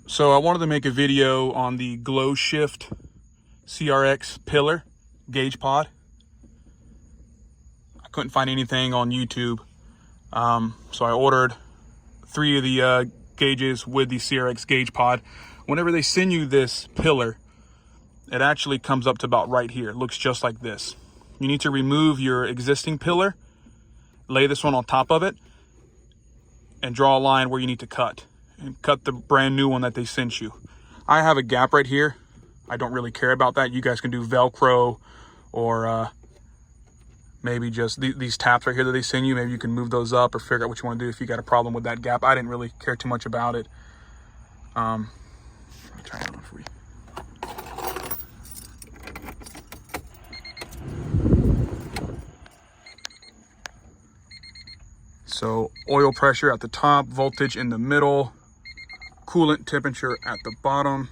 So I wanted to make a video on the Glowshift CRX pillar gauge pod. I couldn't find anything on YouTube, so I ordered 3 of the gauges with the CRX gauge pod. Whenever they send you this pillar, it actually comes up to about right here. It looks just like this. You need to remove your existing pillar, lay this one on top of it, and draw a line where you need to cut. And cut the brand new one that they sent you. I have a gap right here. I don't really care about that. You guys can do Velcro or maybe just these taps right here that they send you. Maybe you can move those up or figure out what you want to do if you got a problem with that gap. I didn't really care too much about it. Let me try that one for you. So oil pressure at the top, voltage in the middle, coolant temperature at the bottom.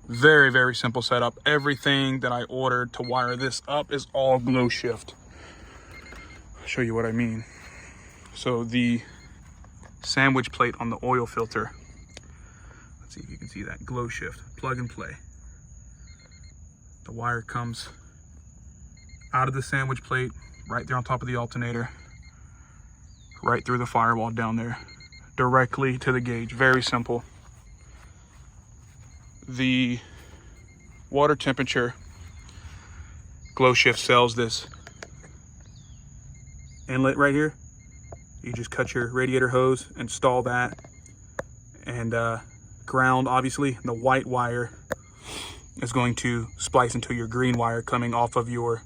Very, very simple setup. Everything that I ordered to wire this up is all Glowshift. I'll show you what I mean. So the sandwich plate on the oil filter, let's see if you can see that, Glowshift, plug and play. The wire comes out of the sandwich plate, right there on top of the alternator, right through the firewall down there, directly to the gauge. Very simple. The water temperature, Glowshift sells this inlet right here. You just cut your radiator hose, install that, and ground, obviously. The white wire is going to splice into your green wire coming off of your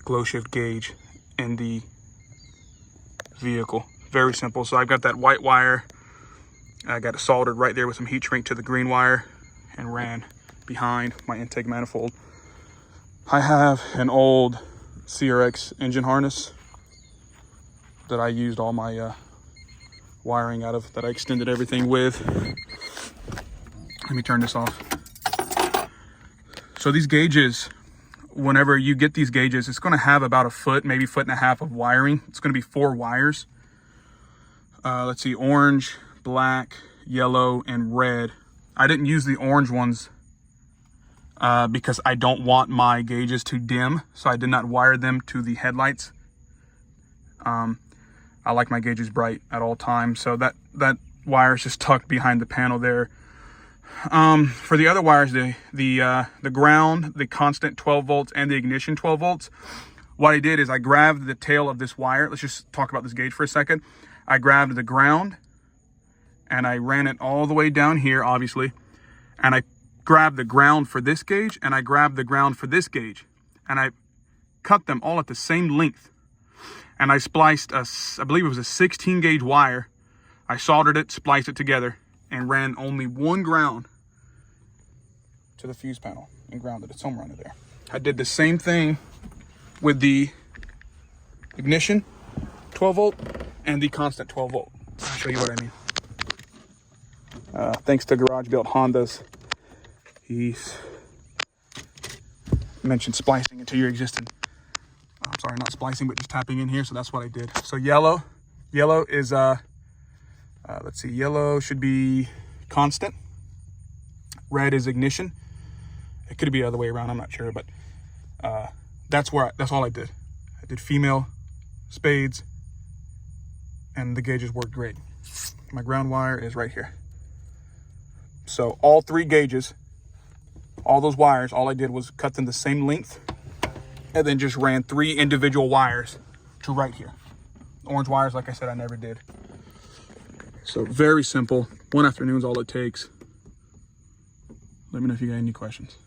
Glowshift gauge in the vehicle. Very simple. So I've got that white wire, I got it soldered right there with some heat shrink to the green wire and ran behind my intake manifold. I have an old CRX engine harness that I used all my wiring out of, that I extended everything with. Let me turn this off. So these gauges, whenever you get these gauges, it's going to have about a foot, maybe 1.5 feet of wiring. It's going to be 4 wires. Let's see, orange, black, yellow, and red. I didn't use the orange ones because I don't want my gauges to dim, so I did not wire them to the headlights. I like my gauges bright at all times, so that wire is just tucked behind the panel there. For the other wires, the ground, the constant 12 volts, and the ignition 12 volts, what I did is I grabbed the tail of this wire. Let's just talk about this gauge for a second. I grabbed the ground and I ran it all the way down here, obviously, and I grabbed the ground for this gauge and I grabbed the ground for this gauge, and I cut them all at the same length, and I spliced I believe it was a 16 gauge wire. I soldered it, spliced it together, and ran only one ground to the fuse panel and grounded it somewhere under there. I did the same thing with the ignition 12 volt and the constant 12 volt. I'll show you what I mean. Thanks to Garage Built Hondas, he's mentioned splicing into your existing, I'm sorry, not splicing, but just tapping in here. So that's what I did. So yellow is let's see, yellow should be constant, red is ignition. It could be the other way around, I'm not sure, but that's all I did. I did female spades, and the gauges worked great. My ground wire is right here. So all 3 gauges, all those wires, all I did was cut them the same length and then just ran 3 individual wires to right here. Orange wires, like I said, I never did. So very simple. One afternoon's all it takes. Let me know if you got any questions.